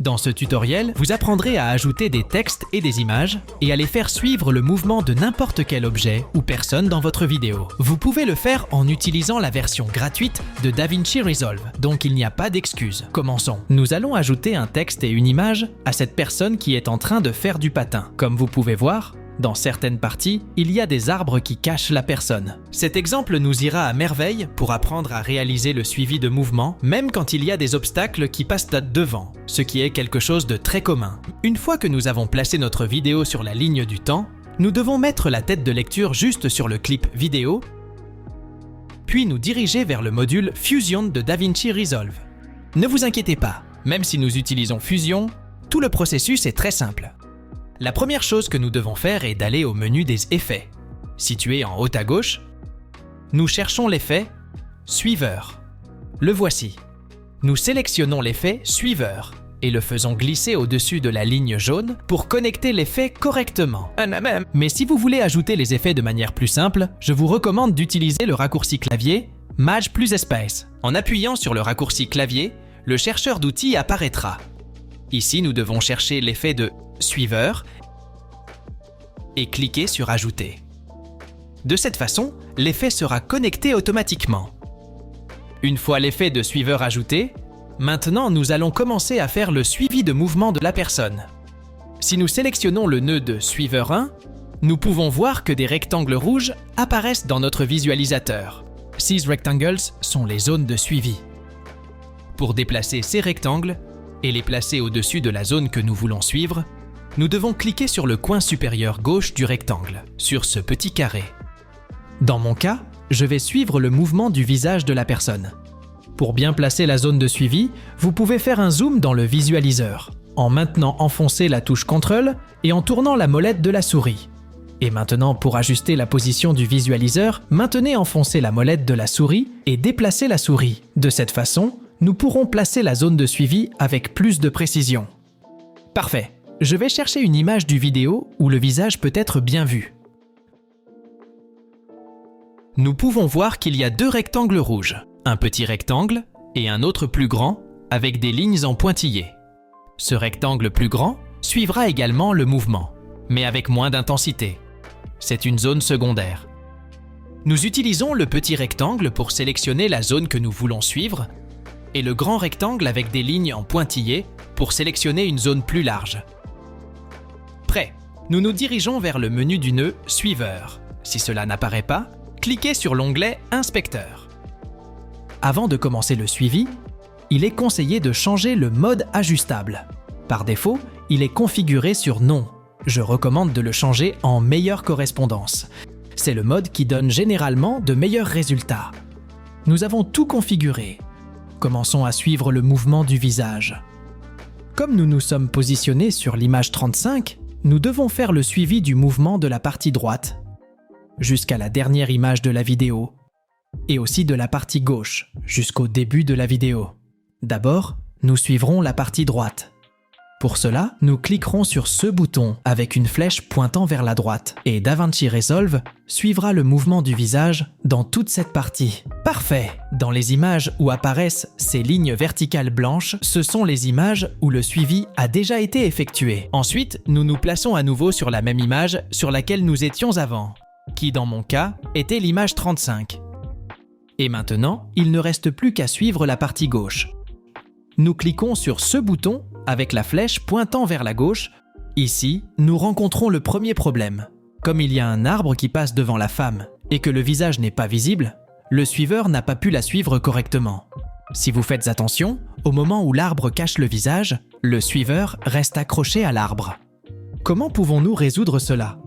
Dans ce tutoriel, vous apprendrez à ajouter des textes et des images et à les faire suivre le mouvement de n'importe quel objet ou personne dans votre vidéo. Vous pouvez le faire en utilisant la version gratuite de DaVinci Resolve, donc il n'y a pas d'excuse. Commençons. Nous allons ajouter un texte et une image à cette personne qui est en train de faire du patin. Comme vous pouvez voir, dans certaines parties, il y a des arbres qui cachent la personne. Cet exemple nous ira à merveille pour apprendre à réaliser le suivi de mouvement, même quand il y a des obstacles qui passent devant, ce qui est quelque chose de très commun. Une fois que nous avons placé notre vidéo sur la ligne du temps, nous devons mettre la tête de lecture juste sur le clip vidéo, puis nous diriger vers le module Fusion de DaVinci Resolve. Ne vous inquiétez pas, même si nous utilisons Fusion, tout le processus est très simple. La première chose que nous devons faire est d'aller au menu des effets. Situé en haut à gauche, nous cherchons l'effet Suiveur. Le voici. Nous sélectionnons l'effet Suiveur et le faisons glisser au-dessus de la ligne jaune pour connecter l'effet correctement. Mais si vous voulez ajouter les effets de manière plus simple, je vous recommande d'utiliser le raccourci clavier Maj plus espace. En appuyant sur le raccourci clavier, le chercheur d'outils apparaîtra. Ici, nous devons chercher l'effet de Suiveur et cliquer sur Ajouter. De cette façon, l'effet sera connecté automatiquement. Une fois l'effet de suiveur ajouté, maintenant nous allons commencer à faire le suivi de mouvement de la personne. Si nous sélectionnons le nœud de suiveur 1, nous pouvons voir que des rectangles rouges apparaissent dans notre visualisateur. Ces rectangles sont les zones de suivi. Pour déplacer ces rectangles et les placer au-dessus de la zone que nous voulons suivre, nous devons cliquer sur le coin supérieur gauche du rectangle, sur ce petit carré. Dans mon cas, je vais suivre le mouvement du visage de la personne. Pour bien placer la zone de suivi, vous pouvez faire un zoom dans le visualiseur, en maintenant enfoncé la touche CTRL et en tournant la molette de la souris. Et maintenant, pour ajuster la position du visualiseur, maintenez enfoncé la molette de la souris et déplacez la souris. De cette façon, nous pourrons placer la zone de suivi avec plus de précision. Parfait. Je vais chercher une image du vidéo où le visage peut être bien vu. Nous pouvons voir qu'il y a deux rectangles rouges, un petit rectangle et un autre plus grand avec des lignes en pointillés. Ce rectangle plus grand suivra également le mouvement, mais avec moins d'intensité. C'est une zone secondaire. Nous utilisons le petit rectangle pour sélectionner la zone que nous voulons suivre et le grand rectangle avec des lignes en pointillés pour sélectionner une zone plus large. Prêt, nous nous dirigeons vers le menu du nœud Suiveur. Si cela n'apparaît pas, cliquez sur l'onglet Inspecteur. Avant de commencer le suivi, il est conseillé de changer le mode ajustable. Par défaut, il est configuré sur Non. Je recommande de le changer en Meilleure correspondance. C'est le mode qui donne généralement de meilleurs résultats. Nous avons tout configuré. Commençons à suivre le mouvement du visage. Comme nous nous sommes positionnés sur l'image 35, nous devons faire le suivi du mouvement de la partie droite, jusqu'à la dernière image de la vidéo, et aussi de la partie gauche, jusqu'au début de la vidéo. D'abord, nous suivrons la partie droite. Pour cela, nous cliquerons sur ce bouton avec une flèche pointant vers la droite, et DaVinci Resolve suivra le mouvement du visage dans toute cette partie. Parfait! Dans les images où apparaissent ces lignes verticales blanches, ce sont les images où le suivi a déjà été effectué. Ensuite, nous nous plaçons à nouveau sur la même image sur laquelle nous étions avant, qui dans mon cas était l'image 35. Et maintenant, il ne reste plus qu'à suivre la partie gauche. Nous cliquons sur ce bouton avec la flèche pointant vers la gauche. Ici, nous rencontrons le premier problème. Comme il y a un arbre qui passe devant la femme et que le visage n'est pas visible, le suiveur n'a pas pu la suivre correctement. Si vous faites attention, au moment où l'arbre cache le visage, le suiveur reste accroché à l'arbre. Comment pouvons-nous résoudre cela?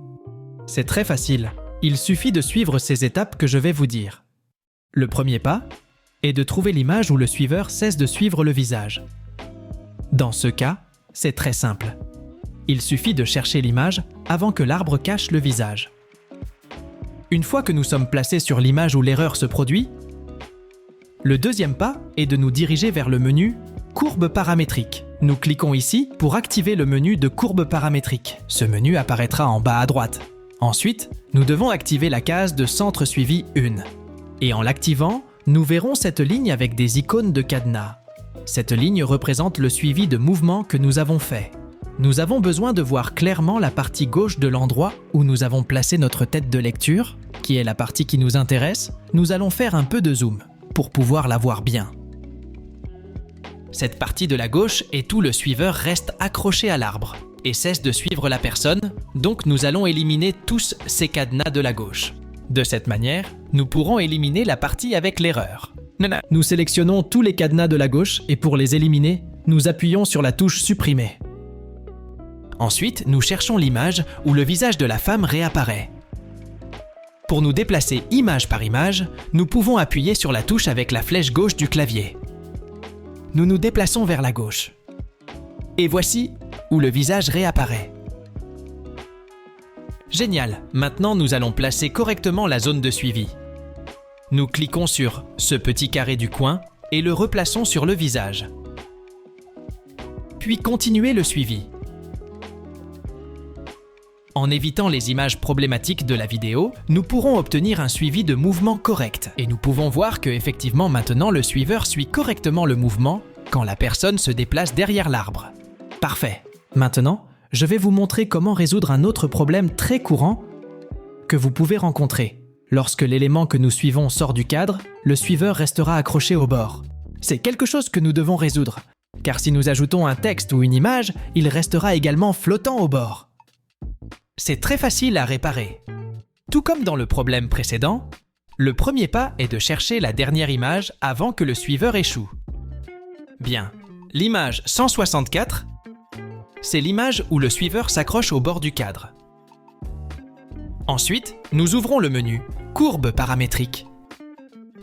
C'est très facile. Il suffit de suivre ces étapes que je vais vous dire. Le premier pas est de trouver l'image où le suiveur cesse de suivre le visage. Dans ce cas, c'est très simple. Il suffit de chercher l'image avant que l'arbre cache le visage. Une fois que nous sommes placés sur l'image où l'erreur se produit, le deuxième pas est de nous diriger vers le menu Courbe paramétrique. Nous cliquons ici pour activer le menu de courbe paramétrique. Ce menu apparaîtra en bas à droite. Ensuite, nous devons activer la case de Centre suivi 1. Et en l'activant, nous verrons cette ligne avec des icônes de cadenas. Cette ligne représente le suivi de mouvements que nous avons fait. Nous avons besoin de voir clairement la partie gauche de l'endroit où nous avons placé notre tête de lecture, qui est la partie qui nous intéresse. Nous allons faire un peu de zoom pour pouvoir la voir bien. Cette partie de la gauche est où le suiveur reste accroché à l'arbre et cesse de suivre la personne, donc nous allons éliminer tous ces cadenas de la gauche. De cette manière, nous pourrons éliminer la partie avec l'erreur. Nous sélectionnons tous les cadenas de la gauche et pour les éliminer, nous appuyons sur la touche « Supprimer ». Ensuite, nous cherchons l'image où le visage de la femme réapparaît. Pour nous déplacer image par image, nous pouvons appuyer sur la touche avec la flèche gauche du clavier. Nous nous déplaçons vers la gauche. Et voici où le visage réapparaît. Génial! Maintenant, nous allons placer correctement la zone de suivi. Nous cliquons sur ce petit carré du coin et le replaçons sur le visage. Puis continuez le suivi. En évitant les images problématiques de la vidéo, nous pourrons obtenir un suivi de mouvement correct. Et nous pouvons voir que effectivement maintenant le suiveur suit correctement le mouvement quand la personne se déplace derrière l'arbre. Parfait. Maintenant, je vais vous montrer comment résoudre un autre problème très courant que vous pouvez rencontrer. Lorsque l'élément que nous suivons sort du cadre, le suiveur restera accroché au bord. C'est quelque chose que nous devons résoudre, car si nous ajoutons un texte ou une image, il restera également flottant au bord. C'est très facile à réparer. Tout comme dans le problème précédent, le premier pas est de chercher la dernière image avant que le suiveur échoue. Bien, l'image 164, c'est l'image où le suiveur s'accroche au bord du cadre. Ensuite, nous ouvrons le menu « Courbe paramétrique »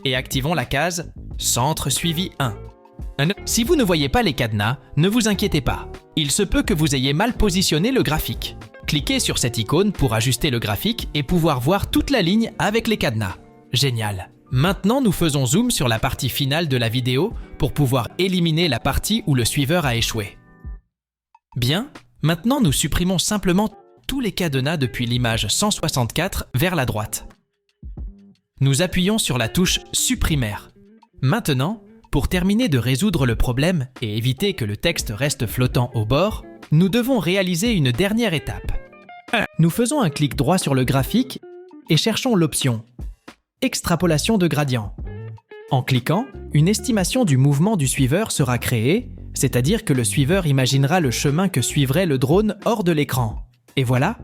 et activons la case « Centre suivi 1 ». Si vous ne voyez pas les cadenas, ne vous inquiétez pas. Il se peut que vous ayez mal positionné le graphique. Cliquez sur cette icône pour ajuster le graphique et pouvoir voir toute la ligne avec les cadenas. Génial! Maintenant, nous faisons zoom sur la partie finale de la vidéo pour pouvoir éliminer la partie où le suiveur a échoué. Bien, maintenant nous supprimons simplement tous les cadenas depuis l'image 164 vers la droite. Nous appuyons sur la touche « Supprimer ». Maintenant, pour terminer de résoudre le problème et éviter que le texte reste flottant au bord, nous devons réaliser une dernière étape. Nous faisons un clic droit sur le graphique et cherchons l'option « Extrapolation de gradient ». En cliquant, une estimation du mouvement du suiveur sera créée, c'est-à-dire que le suiveur imaginera le chemin que suivrait le drone hors de l'écran. Et voilà!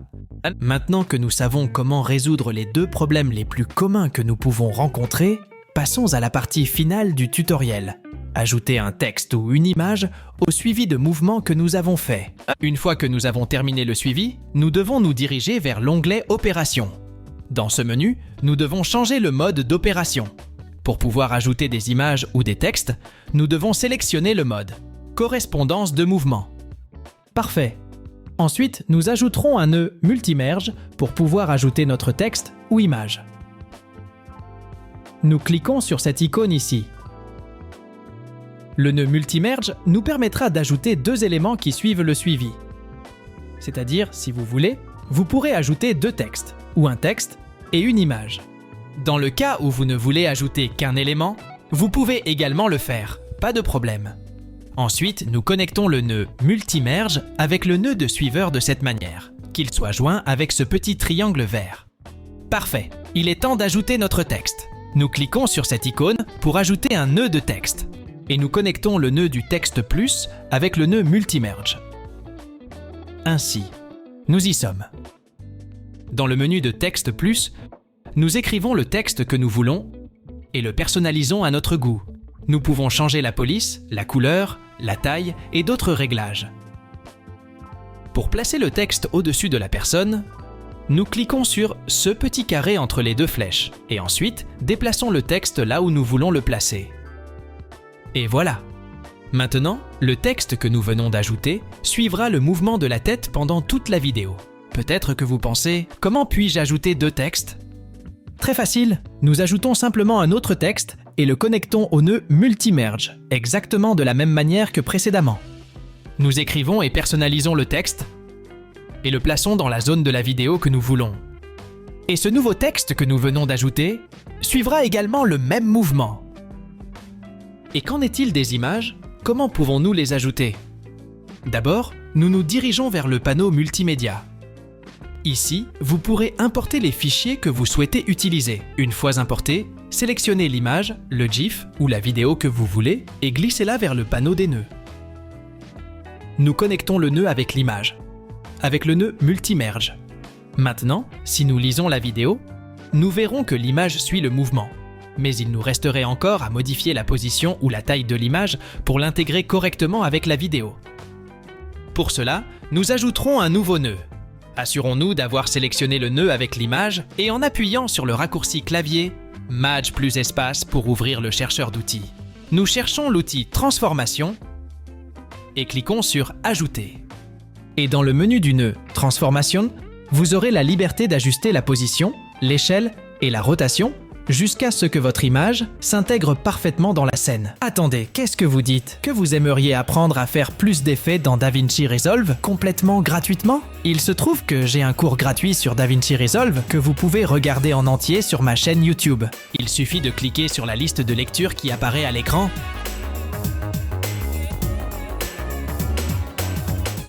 Maintenant que nous savons comment résoudre les deux problèmes les plus communs que nous pouvons rencontrer, passons à la partie finale du tutoriel. Ajouter un texte ou une image au suivi de mouvements que nous avons fait. Une fois que nous avons terminé le suivi, nous devons nous diriger vers l'onglet Opérations. Dans ce menu, nous devons changer le mode d'opération. Pour pouvoir ajouter des images ou des textes, nous devons sélectionner le mode Correspondance de mouvement. Parfait. Ensuite, nous ajouterons un nœud multimerge pour pouvoir ajouter notre texte ou image. Nous cliquons sur cette icône ici. Le nœud multimerge nous permettra d'ajouter deux éléments qui suivent le suivi. C'est-à-dire, si vous voulez, vous pourrez ajouter deux textes, ou un texte et une image. Dans le cas où vous ne voulez ajouter qu'un élément, vous pouvez également le faire, pas de problème. Ensuite, nous connectons le nœud multimerge avec le nœud de suiveur de cette manière, qu'il soit joint avec ce petit triangle vert. Parfait, il est temps d'ajouter notre texte. Nous cliquons sur cette icône pour ajouter un nœud de texte. Et nous connectons le nœud du texte plus avec le nœud multimerge. Ainsi, nous y sommes. Dans le menu de texte plus, nous écrivons le texte que nous voulons et le personnalisons à notre goût. Nous pouvons changer la police, la couleur, la taille et d'autres réglages. Pour placer le texte au-dessus de la personne, nous cliquons sur ce petit carré entre les deux flèches et ensuite déplaçons le texte là où nous voulons le placer. Et voilà! Maintenant, le texte que nous venons d'ajouter suivra le mouvement de la tête pendant toute la vidéo. Peut-être que vous pensez « Comment puis-je ajouter deux textes ?» Très facile, nous ajoutons simplement un autre texte et le connectons au nœud multimerge, exactement de la même manière que précédemment. Nous écrivons et personnalisons le texte et le plaçons dans la zone de la vidéo que nous voulons. Et ce nouveau texte que nous venons d'ajouter suivra également le même mouvement. Et qu'en est-il des images? comment pouvons-nous les ajouter? D'abord, nous nous dirigeons vers le panneau multimédia. Ici, vous pourrez importer les fichiers que vous souhaitez utiliser. Une fois importés, sélectionnez l'image, le GIF ou la vidéo que vous voulez et glissez-la vers le panneau des nœuds. Nous connectons le nœud avec l'image, avec le nœud Multimerge. Maintenant, si nous lisons la vidéo, nous verrons que l'image suit le mouvement. Mais il nous resterait encore à modifier la position ou la taille de l'image pour l'intégrer correctement avec la vidéo. Pour cela, nous ajouterons un nouveau nœud. Assurons-nous d'avoir sélectionné le nœud avec l'image et en appuyant sur le raccourci clavier Maj plus espace pour ouvrir le chercheur d'outils. Nous cherchons l'outil Transformation et cliquons sur Ajouter. Et dans le menu du nœud Transformation, vous aurez la liberté d'ajuster la position, l'échelle et la rotation jusqu'à ce que votre image s'intègre parfaitement dans la scène. Attendez, qu'est-ce que vous dites? Que vous aimeriez apprendre à faire plus d'effets dans DaVinci Resolve complètement gratuitement? Il se trouve que j'ai un cours gratuit sur DaVinci Resolve que vous pouvez regarder en entier sur ma chaîne YouTube. Il suffit de cliquer sur la liste de lecture qui apparaît à l'écran